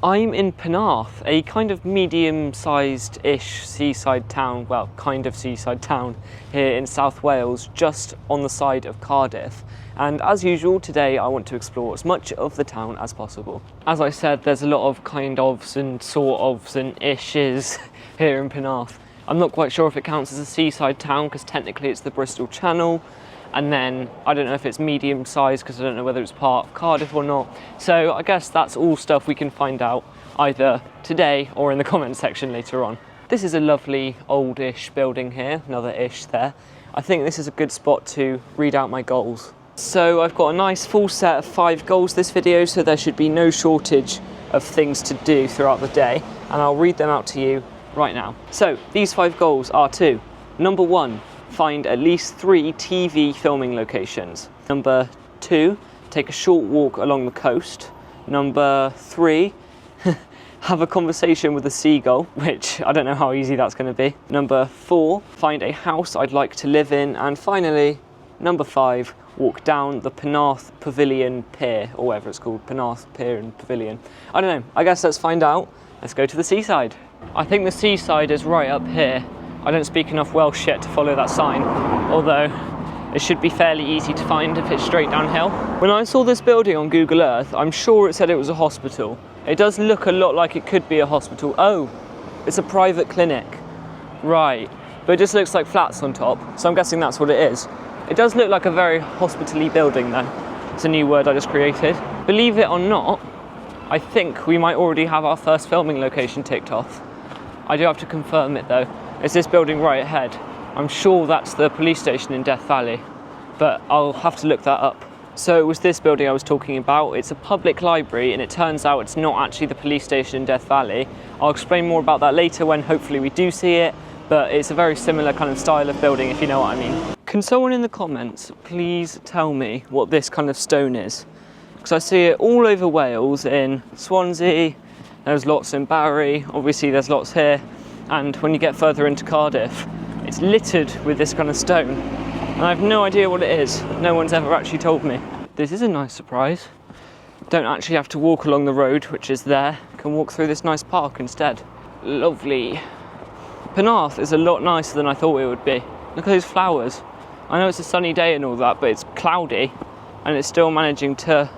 I'm in Penarth, a kind of medium-sized-ish seaside town, well, kind of seaside town here in South Wales, just on the side of Cardiff. And as usual, today I want to explore as much of the town as possible. As I said, there's a lot of kind ofs and sort ofs and ishes here in Penarth. I'm not quite sure if it counts as a seaside town because technically it's the Bristol Channel. And then I don't know if it's medium sized because I don't know whether it's part of Cardiff or not. So I guess that's all stuff we can find out either today or in the comment section later on. This is a lovely oldish building here, another ish there. I think this is a good spot to read out my goals. So I've got a nice full set of 5 goals this video, so there should be no shortage of things to do throughout the day. And I'll read them out to you right now. So these 5 goals are to: number 1, find at least 3 TV filming locations. Number 2, take a short walk along the coast. Number 3, have a conversation with a seagull, which I don't know how easy that's going to be. Number 4, find a house I'd like to live in. And finally, number 5, walk down the Penarth Pavilion Pier, or whatever it's called, Penarth Pier and Pavilion. I don't know, I guess let's find out. Let's go to the seaside. I think the seaside is right up here. I don't speak enough Welsh yet to follow that sign, although it should be fairly easy to find if it's straight downhill. When I saw this building on Google Earth, I'm sure it said it was a hospital. It does look a lot like it could be a hospital. Oh, it's a private clinic. Right, but it just looks like flats on top, so I'm guessing that's what it is. It does look like a very hospital-y building though. It's a new word I just created. Believe it or not, I think we might already have our first filming location ticked off. I do have to confirm it though. It's this building right ahead. I'm sure that's the police station in Death Valley, but I'll have to look that up. So it was this building I was talking about. It's a public library, and it turns out it's not actually the police station in Death Valley. I'll explain more about that later when hopefully we do see it, but it's a very similar kind of style of building, if you know what I mean. Can someone in the comments please tell me what this kind of stone is? Because I see it all over Wales, in Swansea, there's lots in Barry, obviously there's lots here. And when you get further into Cardiff, it's littered with this kind of stone. And I have no idea what it is. No one's ever actually told me. This is a nice surprise. Don't actually have to walk along the road, which is there. Can walk through this nice park instead. Lovely. Penarth is a lot nicer than I thought it would be. Look at those flowers. I know it's a sunny day and all that, but it's cloudy and it's still managing to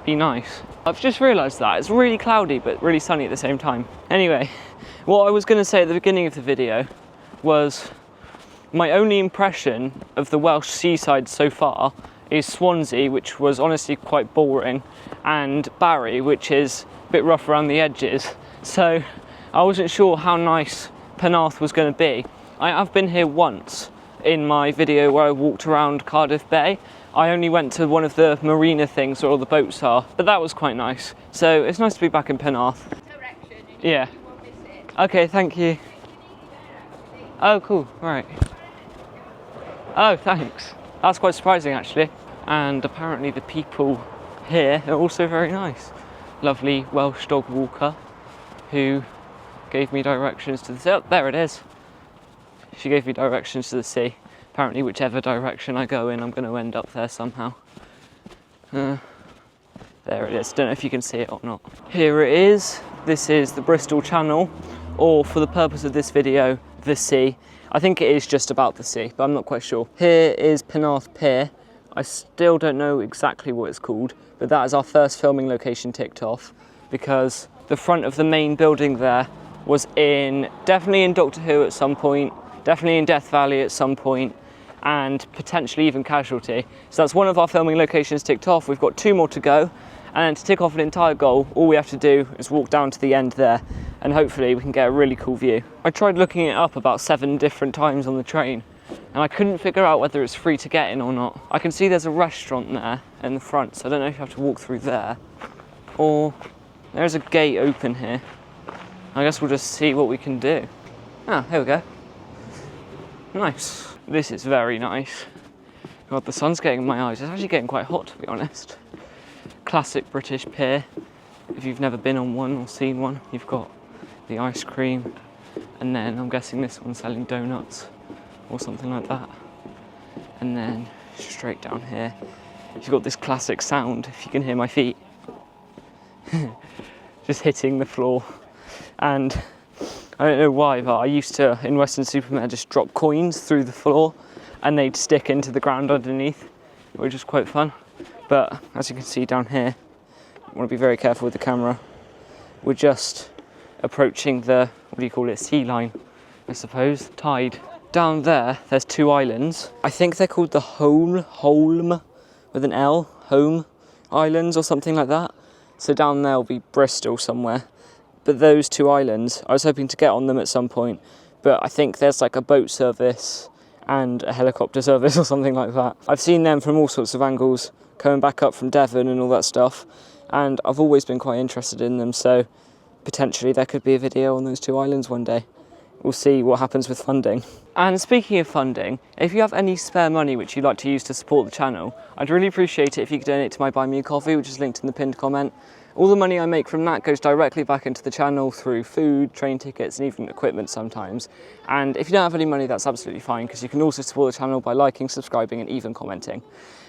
be nice. I've just realised that. It's really cloudy, but really sunny at the same time. Anyway, what I was going to say at the beginning of the video was my only impression of the Welsh seaside so far is Swansea, which was honestly quite boring, and Barry, which is a bit rough around the edges. So I wasn't sure how nice Penarth was going to be. I have been here once in my video where I walked around Cardiff Bay. I only went to one of the marina things where all the boats are, but that was quite nice. So it's nice to be back in Penarth. Yeah. Okay, thank you. Oh, cool, right. Oh, thanks. That's quite surprising, actually. And apparently the people here are also very nice. Lovely Welsh dog walker who gave me directions to the sea. Oh, there it is. She gave me directions to the sea. Apparently whichever direction I go in, I'm going to end up there somehow. There it is. Don't know if you can see it or not. Here it is. This is the Bristol Channel, or for the purpose of this video, the sea. I think it is just about the sea, but I'm not quite sure. Here is Penarth Pier. I still don't know exactly what it's called, but that is our first filming location ticked off, because the front of the main building there was definitely in Doctor Who at some point, definitely in Death Valley at some point, and potentially even Casualty. So that's one of our filming locations ticked off. We've got 2 more to go, and to tick off an entire goal, all we have to do is walk down to the end there, and hopefully we can get a really cool view. I tried looking it up about 7 different times on the train, and I couldn't figure out whether it's free to get in or not. I can see there's a restaurant there in the front, so I don't know if you have to walk through there, or there's a gate open here. I guess we'll just see what we can do. Ah, here we go. Nice. This is very nice. God, the sun's getting in my eyes. It's actually getting quite hot, to be honest. Classic British pier. If you've never been on one or seen one, you've got the ice cream, and then I'm guessing this one's selling donuts or something like that. And then straight down here, you've got this classic sound, if you can hear my feet. just hitting the floor. And I don't know why, but I used to, in Weston-super-Mare, just drop coins through the floor and they'd stick into the ground underneath, which is quite fun. But as you can see down here, I want to be very careful with the camera. We're just approaching the, what do you call it, sea line, I suppose, tide. Down there, there's 2 islands. I think they're called the Holm with an L, Home Islands or something like that. So down there will be Bristol somewhere. But those 2 islands, I was hoping to get on them at some point, but I think there's like a boat service and a helicopter service or something like that. I've seen them from all sorts of angles, coming back up from Devon and all that stuff, and I've always been quite interested in them, so potentially there could be a video on those 2 islands one day. We'll see what happens with funding. And speaking of funding, if you have any spare money which you'd like to use to support the channel, I'd really appreciate it if you could donate to my Buy Me a Coffee, which is linked in the pinned comment. All the money I make from that goes directly back into the channel through food, train tickets, and even equipment sometimes. And if you don't have any money, that's absolutely fine, because you can also support the channel by liking, subscribing, and even commenting.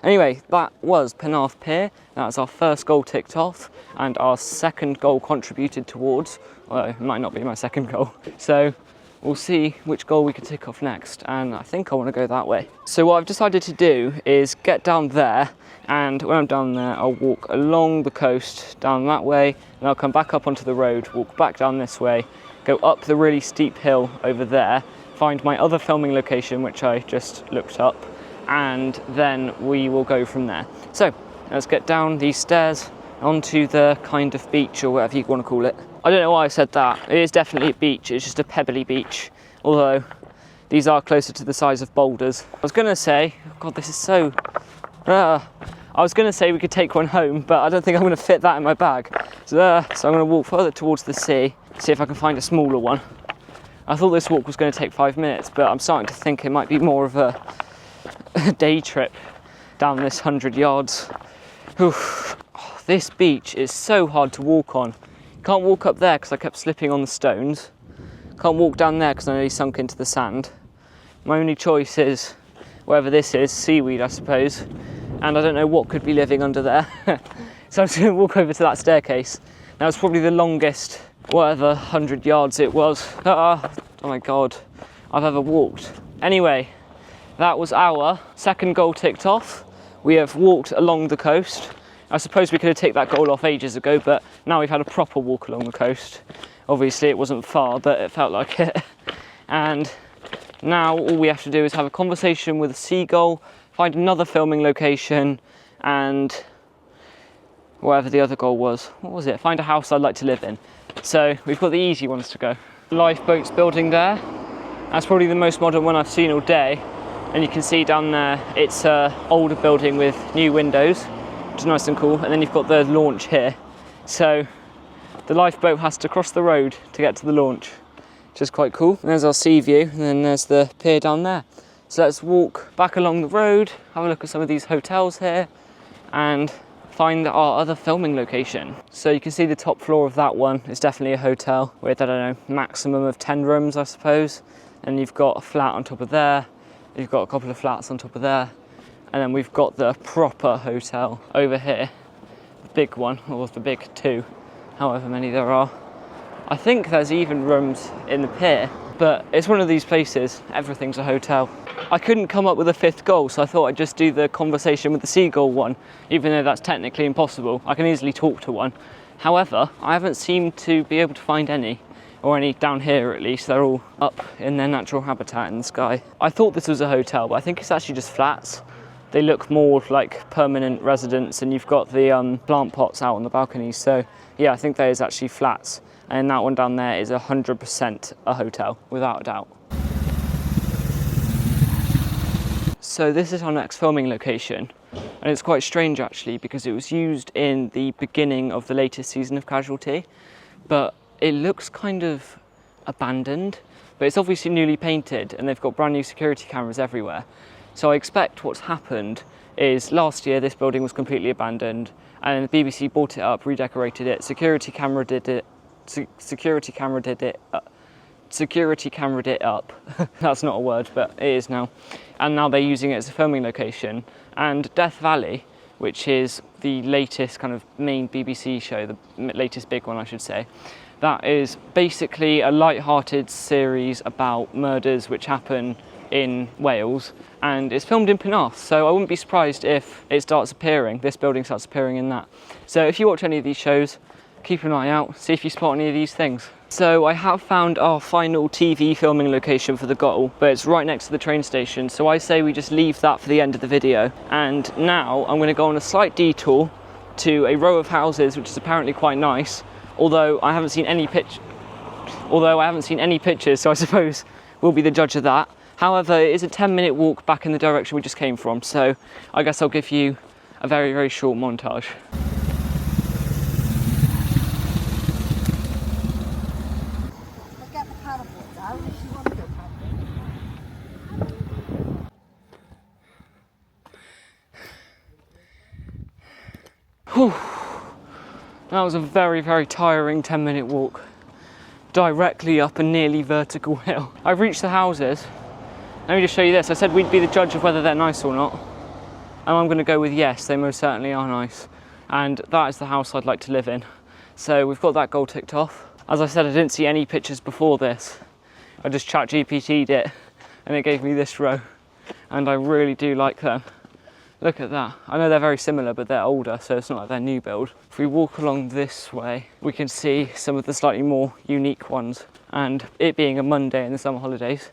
Anyway, that was Penarth Pier. That was our first goal ticked off, and our second goal contributed towards, although it might not be my second goal. So we'll see which goal we can tick off next, and I think I want to go that way. So what I've decided to do is get down there, and when I'm down there, I'll walk along the coast, down that way, and I'll come back up onto the road, walk back down this way, go up the really steep hill over there, find my other filming location, which I just looked up, and then we will go from there. So let's get down these stairs onto the kind of beach, or whatever you want to call it. I don't know why I said that. It is definitely a beach, it's just a pebbly beach, although these are closer to the size of boulders. I was going to say, oh God, this is so... I was going to say we could take one home, but I don't think I'm going to fit that in my bag. So I'm going to walk further towards the sea, see if I can find a smaller one. I thought this walk was going to take 5 minutes, but I'm starting to think it might be more of a day trip down this 100 yards. Oof. Oh, this beach is so hard to walk on. Can't walk up there because I kept slipping on the stones. Can't walk down there because I nearly sunk into the sand. My only choice is, whatever this is, seaweed I suppose. And I don't know what could be living under there. So I'm just going to walk over to that staircase. Now it's probably the longest, whatever 100 yards it was, oh my God, I've ever walked. Anyway, that was our second goal ticked off. We have walked along the coast. I suppose we could have ticked that goal off ages ago, but now we've had a proper walk along the coast. Obviously it wasn't far, but it felt like it. And now all we have to do is have a conversation with a seagull, find another filming location, and whatever the other goal was. What was it? Find a house I'd like to live in. So we've got the easy ones to go. Lifeboats building there. That's probably the most modern one I've seen all day. And you can see down there, it's an older building with new windows, which is nice and cool. And then you've got the launch here. So the lifeboat has to cross the road to get to the launch, which is quite cool. And there's our sea view, and then there's the pier down there. So let's walk back along the road, have a look at some of these hotels here, and find our other filming location. So you can see the top floor of that one is definitely a hotel with, I don't know, maximum of 10 rooms, I suppose. And you've got a flat on top of there, you've got a couple of flats on top of there, and then we've got the proper hotel over here, the big one, or the big two, however many there are. I think there's even rooms in the pier, but it's one of these places, everything's a hotel. I couldn't come up with a fifth goal, so I thought I'd just do the conversation with the seagull one, even though that's technically impossible. I can easily talk to one. However, I haven't seemed to be able to find any, or any down here at least. They're all up in their natural habitat in the sky. I thought this was a hotel, but I think it's actually just flats. They look more like permanent residents, and you've got the plant pots out on the balconies. So yeah, I think there is actually flats. And that one down there is 100% a hotel, without a doubt. So this is our next filming location, and it's quite strange actually, because it was used in the beginning of the latest season of Casualty, but it looks kind of abandoned, but it's obviously newly painted and they've got brand new security cameras everywhere. So I expect what's happened is last year this building was completely abandoned, and the BBC bought it up, redecorated it, security cameraed it up. That's not a word, but it is now. And now they're using it as a filming location. And Death Valley, which is the latest kind of main BBC show, the latest big one I should say. That is basically a light-hearted series about murders which happen in Wales, and it's filmed in Penarth, so I wouldn't be surprised if it starts appearing, this building starts appearing in that. So if you watch any of these shows, keep an eye out, see if you spot any of these things. So I have found our final TV filming location for the Gull, but it's right next to the train station, so I say we just leave that for the end of the video. And now I'm going to go on a slight detour to a row of houses, which is apparently quite nice, although I haven't seen any pictures, so I suppose we'll be the judge of that. However, it is a 10-minute walk back in the direction we just came from, so I guess I'll give you a very, very short montage. I'll get the paddleboard out if you want to go paddling. Whew. That was a very, very tiring 10-minute walk, directly up a nearly vertical hill. I've reached the houses. Let me just show you this. I said we'd be the judge of whether they're nice or not. And I'm going to go with yes, they most certainly are nice. And that is the house I'd like to live in. So we've got that goal ticked off. As I said, I didn't see any pictures before this. I just ChatGPT'd it and it gave me this row. And I really do like them. Look at that. I know they're very similar, but they're older, so it's not like they're new build. If we walk along this way, we can see some of the slightly more unique ones. And it being a Monday in the summer holidays,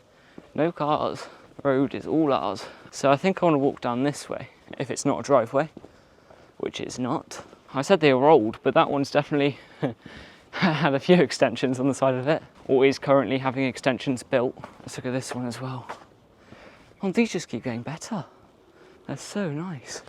no cars, the road is all ours. So I think I want to walk down this way, if it's not a driveway, which it's not. I said they were old, but that one's definitely had a few extensions on the side of it, or is currently having extensions built. Let's look at this one as well. Oh, these just keep getting better. They're so nice.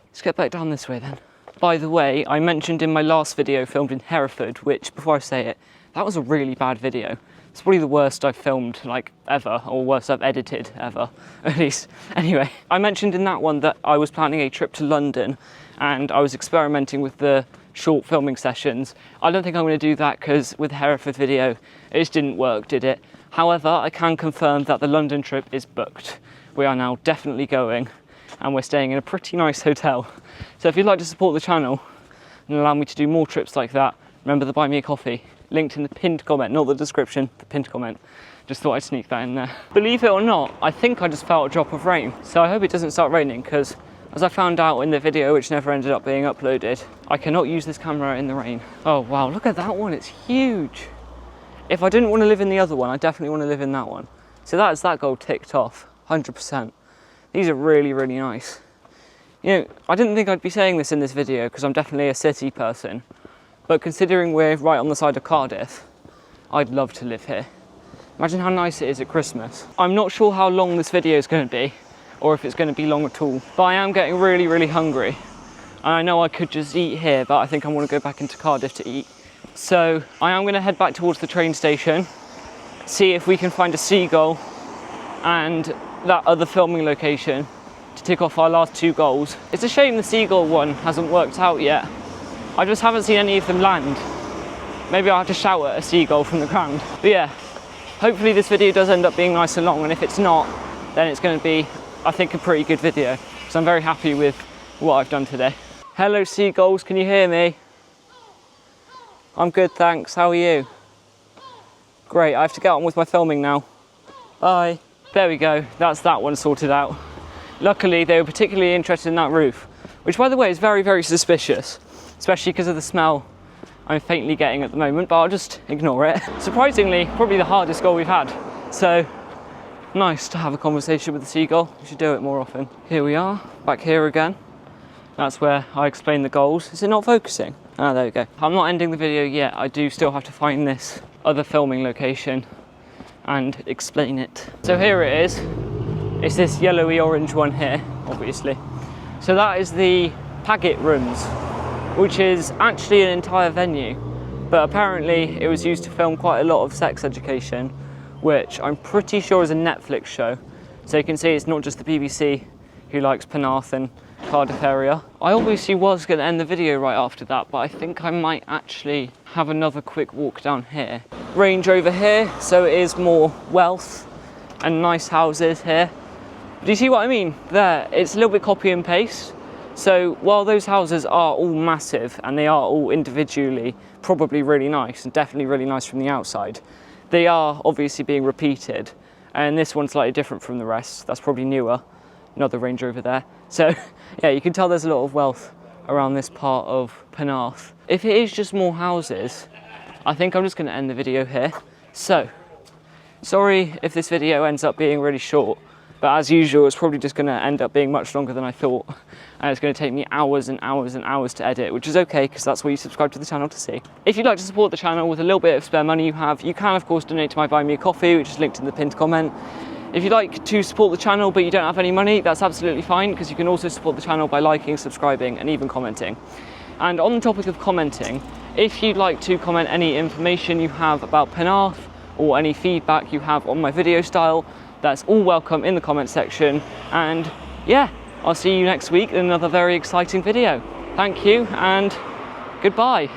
Let's get back down this way then. By the way, I mentioned in my last video filmed in Hereford, which, before I say it, that was a really bad video. It's probably the worst I've filmed, like, ever, or worst I've edited ever, at least. Anyway, I mentioned in that one that I was planning a trip to London, and I was experimenting with the short filming sessions. I don't think I'm going to do that, because with the Hereford video, it just didn't work, did it? However, I can confirm that the London trip is booked. We are now definitely going, and we're staying in a pretty nice hotel. So if you'd like to support the channel, and allow me to do more trips like that, remember to buy me a coffee. Linked in the pinned comment, not the description, the pinned comment. Just thought I'd sneak that in there. Believe it or not, I think I just felt a drop of rain. So I hope it doesn't start raining, because as I found out in the video, which never ended up being uploaded, I cannot use this camera in the rain. Oh wow, look at that one, it's huge. If I didn't want to live in the other one, I definitely want to live in that one. So that is that goal ticked off, 100%. These are really, really nice. You know, I didn't think I'd be saying this in this video, because I'm definitely a city person. But considering we're right on the side of Cardiff, I'd love to live here. Imagine how nice it is at Christmas. I'm not sure how long this video is going to be, or if it's going to be long at all, but I am getting really, really hungry. And I know I could just eat here, but I think I want to go back into Cardiff to eat. So I am going to head back towards the train station, see if we can find a seagull and that other filming location to tick off our last 2 goals. It's a shame the seagull one hasn't worked out yet. I just haven't seen any of them land. Maybe I'll have to shout at a seagull from the ground. But yeah, hopefully this video does end up being nice and long, and if it's not, then it's going to be, I think, a pretty good video. So I'm very happy with what I've done today. Hello seagulls, can you hear me? I'm good, thanks. How are you? Great, I have to get on with my filming now. Bye. There we go, that's that one sorted out. Luckily, they were particularly interested in that roof, which, by the way, is very, very suspicious. Especially because of the smell I'm faintly getting at the moment, but I'll just ignore it. Surprisingly, probably the hardest goal we've had. So, nice to have a conversation with the seagull. We should do it more often. Here we are, back here again. That's where I explain the goals. Is it not focusing? Ah, there we go. I'm not ending the video yet. I do still have to find this other filming location and explain it. So here it is. It's this yellowy orange one here, obviously. So that is the Paget rooms, which is actually an entire venue, but apparently it was used to film quite a lot of sex education, which I'm pretty sure is a Netflix show. So you can see it's not just the BBC who likes Penarth and Cardiff area. I obviously was going to end the video right after that, but I think I might actually have another quick walk down here. Range over here, so it is more wealth and nice houses here. Do you see what I mean? There, it's a little bit copy and paste, So while those houses are all massive and they are all individually probably really nice and definitely really nice from the outside, they are obviously being repeated, and this one's slightly different from the rest. That's probably newer, another Range Rover there. So yeah, you can tell there's a lot of wealth around this part of Penarth. If it is just more houses, I think I'm just going to end the video here. So sorry if this video ends up being really short, but as usual, it's probably just going to end up being much longer than I thought. And it's going to take me hours and hours and hours to edit, which is okay, because that's what you subscribe to the channel to see. If you'd like to support the channel with a little bit of spare money you have, you can of course donate to my Buy Me a Coffee, which is linked in the pinned comment. If you'd like to support the channel but you don't have any money, that's absolutely fine, because you can also support the channel by liking, subscribing and even commenting. And on the topic of commenting, if you'd like to comment any information you have about Penarth or any feedback you have on my video style, that's all welcome in the comment section. And yeah, I'll see you next week in another very exciting video. Thank you and goodbye.